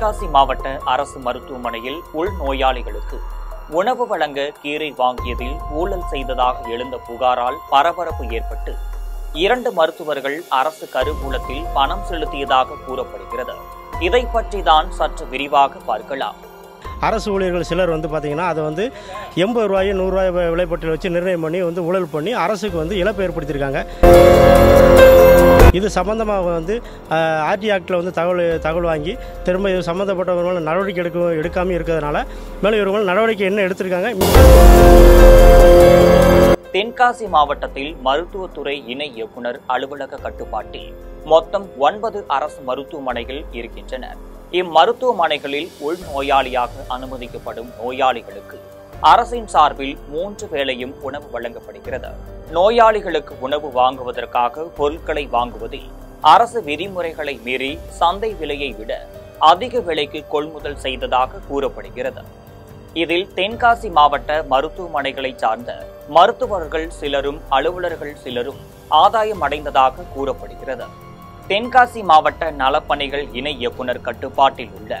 தென்காசி மாவட்ட அரசு மருத்துவமனையில் உள்நோயாளிகளுக்கு உணவு வழங்க கீரை வாங்கியதில் ஊழல் செய்ததாக எழுந்த புகாரால் பரபரப்பு ஏற்பட்டு 2 மருத்துவர்கள் அரசு கருவூலத்தில் பணம் செலுத்தியதாக கூறப்படுகிறது. இதை பற்றி தான் சற்று விரிவாக பார்க்கலாம். அரசு ஊழியர்கள் சிலர் பார்த்தீங்கன்னா அதை 80 ரூபாய் 100 ரூபாய் விலைப்பட்டியல் வச்சு நிர்ணயம் பண்ணி ஊழல் பண்ணி அரசுக்கு இழப்பு ஏற்படுத்தியிருக்காங்க. இது சம்பந்தமாக ஆர்டி ஆக்டில் தகவல் வாங்கி திரும்ப இது சம்மந்தப்பட்டவர்கள் நடவடிக்கை எடுக்காமல் இருக்கிறதுனால மேலும் இவர்கள் நடவடிக்கை என்ன எடுத்திருக்காங்க. தென்காசி மாவட்டத்தில் மருத்துவத்துறை இணை இயக்குனர் அலுவலக கட்டுப்பாட்டில் மொத்தம் 9 அரசு மருத்துவமனைகள் இருக்கின்றன. இம்மருத்துவமனைகளில் உள்நோயாளியாக அனுமதிக்கப்படும் நோயாளிகளுக்கு அரசின் சார்பில் 3 வேளையும் உணவு வழங்கப்படுகிறது. நோயாளிகளுக்கு உணவு வாங்குவதற்காக பொருட்களை வாங்குவதில் அரசு விதிமுறைகளை மீறி சந்தை விலையை விட அதிக விலைக்கு கொள்முதல் செய்ததாக கூறப்படுகிறது. இதில் தென்காசி மாவட்ட மருத்துவமனைகளை சார்ந்த மருத்துவர்கள் சிலரும் அலுவலர்கள் சிலரும் ஆதாயம் அடைந்ததாக கூறப்படுகிறது. தென்காசி மாவட்ட நலப்பணிகள் இணை இயக்குனர் கட்டுப்பாட்டில் உள்ள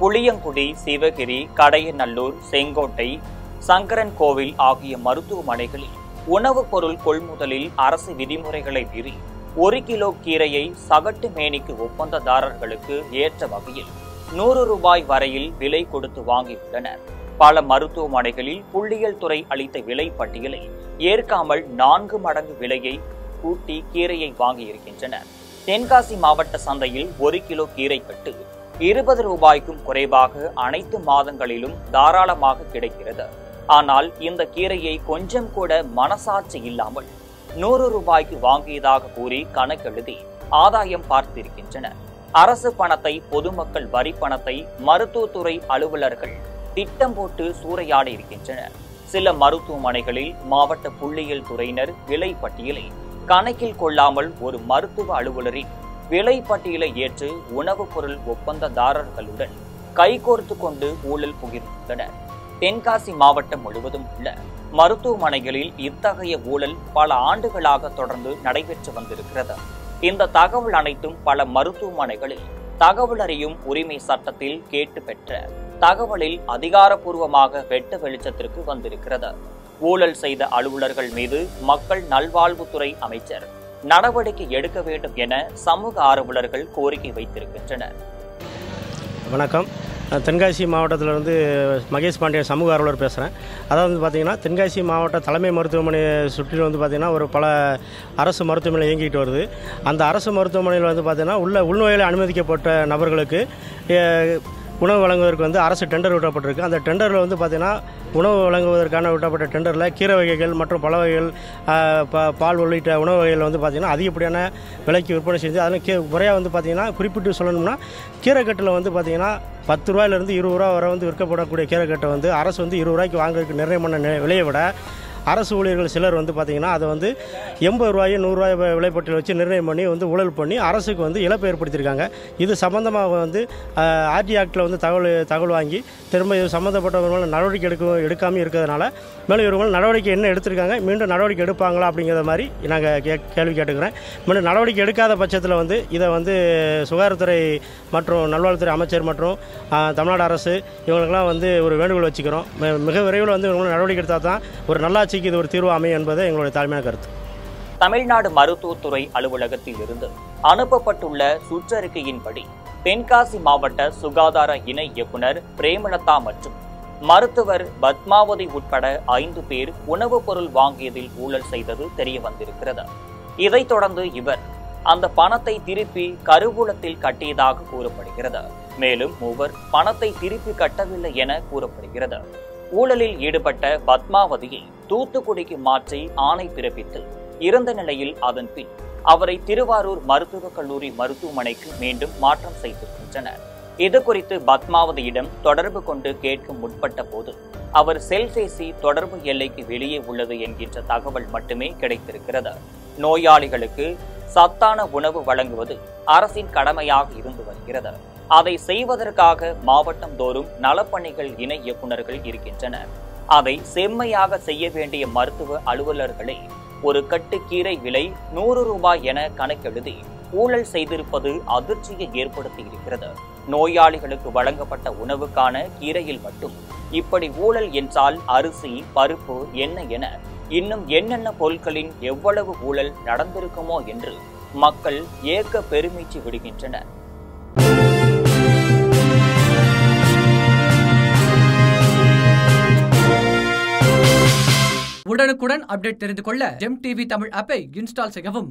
புளியங்குடி, சிவகிரி, கடையநல்லூர், செங்கோட்டை, சங்கரன் கோவில் ஆகிய மருத்துவமனைகளில் உணவுப் பொருள் கொள்முதலில் அரசு விதிமுறைகளை மீறி 1 கிலோ கீரையை சகட்டு மேனிக்கு ஒப்பந்ததாரர்களுக்கு ஏற்ற வகையில் 100 ரூபாய் வரையில் விலை கொடுத்து வாங்கியுள்ளனர். பல மருத்துவமனைகளில் புள்ளியியல் துறை அளித்த விலை பட்டியலை ஏற்காமல் 4 மடங்கு விலையை கூட்டி கீரையை வாங்கியிருக்கின்றனர். தென்காசி மாவட்ட சந்தையில் 1 கிலோ கீரை கட்டு 20 ரூபாய்க்கும் குறைவாக அனைத்து மாதங்களிலும் தாராளமாக கிடைக்கிறது. ஆனால் இந்த கீரையை கொஞ்சம் கூட மனசாட்சி இல்லாமல் 100 ரூபாய்க்கு வாங்கியதாக கூறி கணக்கெழுதி ஆதாயம் பார்த்திருக்கின்றனர். அரசு பணத்தை, பொதுமக்கள் வரி பணத்தை மருத்துவத்துறை அலுவலர்கள் திட்டம் போட்டு சூறையாடி இருக்கின்றனர். சில மருத்துவமனைகளில் மாவட்ட புள்ளியியல் துறையினர் விலை பட்டியலை கணக்கில் கொள்ளாமல் ஒரு மருத்துவ அலுவலரின் விலை பட்டியலை ஏற்று உணவுப் பொருள் ஒப்பந்ததாரர்களுடன் கைகோர்த்து கொண்டு ஊழல் புகிர்ந்தனர். தென்காசி மாவட்டம் முழுவதும் உள்ள மருத்துவமனைகளில் இத்தகைய ஊழல் பல ஆண்டுகளாக தொடர்ந்து நடைபெற்று வந்திருக்கிறது. இந்த தகவல் அனைத்தும் பல மருத்துவமனைகளில் தகவல் அறியும் உரிமை சட்டத்தில் கேட்டு பெற்ற தகவலில் அதிகாரப்பூர்வமாக வெட்ட வெளிச்சத்திற்கு வந்திருக்கிறது. ஊழல் செய்த அலுவலர்கள் மீது மக்கள் நல்வாழ்வுத்துறை அமைச்சர் நடவடிக்கை எடுக்க வேண்டும் என சமூக ஆர்வலர்கள் கோரிக்கை வைத்திருக்கின்றனர். வணக்கம். தென்காசி மாவட்டத்திலிருந்து மகேஷ் பாண்டியன் சமூக ஆர்வலர் பேசுகிறேன். அதாவது பார்த்தீங்கன்னா தென்காசி மாவட்ட தலைமை மருத்துவமனையை சுற்றிலும் பார்த்தீங்கன்னா ஒரு பல அரசு மருத்துவமனை இயங்கிட்டு வருது. அந்த அரசு மருத்துவமனையில் பார்த்தீங்கன்னா உள்நோயாளி அனுமதிக்கப்பட்ட நபர்களுக்கு உணவு வழங்குவதற்கு அரசு டெண்டர் விடப்பட்டிருக்கு. அந்த டெண்டரில் பார்த்தீங்கன்னா உணவு வழங்குவதற்கான விடப்பட்ட டெண்டரில் கீரை வகைகள் மற்றும் பல வகைகள், பால் உள்ளிட்ட உணவு வகைகள் பார்த்தீங்கன்னா அதிகப்படியான விலைக்கு விற்பனை செஞ்சு அதில் முறையாக பார்த்தீங்கன்னா குறிப்பிட்டு சொல்லணும்னா கீரைக்கட்டில் பார்த்தீங்கன்னா 10 ரூபாயிலிருந்து 20 ரூபா வரை விற்கப்படக்கூடிய கீரைக்கட்டை அரசு 20 ரூபாய்க்கு வாங்குறதுக்கு நிர்ணயம் பண்ண விலையை விட அரசு ஊழியர்கள் சிலர் பார்த்தீங்கன்னா அதை 80 ரூபாய் 100 ரூபாய் விலைப்பட்டியல் வச்சு நிர்ணயம் பண்ணி ஊழல் பண்ணி அரசுக்கு இழப்பு ஏற்படுத்தியிருக்காங்க. இது சம்பந்தமாக ஆர்டி ஆக்டில் தகவல் வாங்கி திரும்ப இது சம்மந்தப்பட்டவர்கள் நடவடிக்கை எடுக்காமல் இருக்கிறதுனால மேலும் இவர்கள் நடவடிக்கை என்ன எடுத்திருக்காங்க, மீண்டும் நடவடிக்கை எடுப்பாங்களா அப்படிங்கிற மாதிரி நாங்கள் கேள்வி கேட்டுக்கிறேன். மீண்டும் நடவடிக்கை எடுக்காத பட்சத்தில் இதை சுகாதாரத்துறை மற்றும் நல்வாழ்வுத்துறை அமைச்சர் மற்றும் தமிழ்நாடு அரசு இவங்களுக்கெல்லாம் ஒரு வேண்டுகோள் வச்சுக்கிறோம். மிக விரைவில் இவங்களும் நடவடிக்கை எடுத்தால் தான் ஒரு நல்லாட்சிக்கு இது ஒரு தீர்வு அமையும் என்பது எங்களுடைய தாழ்மையான கருத்து. தமிழ்நாடு மருத்துவத்துறை அலுவலகத்தில் இருந்து அனுப்பப்பட்டுள்ள சுற்றறிக்கையின்படி தென்காசி மாவட்ட சுகாதார இணை இயக்குனர் பிரேமலதா மற்றும் மருத்துவர் பத்மாவதி உட்பட 5 பேர் உணவுப் பொருள் வாங்கியதில் ஊழல் செய்தது தெரிய வந்திருக்கிறது. இதைத் தொடர்ந்து இவர் அந்த பணத்தை திருப்பி கருவூலத்தில் கட்டியதாக கூறப்படுகிறது. மேலும் 3 பணத்தை திருப்பி கட்டவில்லை என கூறப்படுகிறது. ஊழலில் ஈடுபட்ட பத்மாவதியை தூத்துக்குடிக்கு மாற்றி ஆணை பிறப்பித்து இருந்த நிலையில் அதன் பின் அவரை திருவாரூர் மருத்துவக் கல்லூரி மருத்துவமனைக்கு மீண்டும் மாற்றம் செய்திருக்கின்றனர். இது குறித்து பத்மாவதியிடம் தொடர்பு கொண்டு கேட்க முற்பட்ட போது அவர் செல்பேசி தொடர்பு எல்லைக்கு வெளியே உள்ளது என்கின்ற தகவல் மட்டுமே கிடைத்திருக்கிறது. நோயாளிகளுக்கு சத்தான உணவு வழங்குவது அரசின் கடமையாக இருந்து வருகிறது. அதை செய்வதற்காக மாவட்டம் தோறும் நலப்பணிகள் இணை இயக்குநர்கள் இருக்கின்றனர். அதை செம்மையாக செய்ய வேண்டிய மருத்துவ அலுவலர்களே ஒரு கட்டு கீரை விலை 100 ரூபாய் என கணக்கெழுதி ஊழல் செய்திருப்பது அதிர்ச்சியை ஏற்படுத்தியிருக்கிறது. நோயாளிகளுக்கு வழங்கப்பட்ட உணவுக்கான கீரையில் மட்டும் இப்படி ஊழல் என்றால் அரிசி, பருப்பு, எண்ணெய் என இன்னும் என்னென்ன பொருட்களின் எவ்வளவு ஊழல் நடந்திருக்குமோ என்று மக்கள் ஏக்க பெருமூச்சு விடுகின்றனர். உடனுக்குடன் அப்டேட் தெரிந்து கொள்ள ஜெம் டிவி தமிழ் ஆப்பை இன்ஸ்டால் செய்யவும்.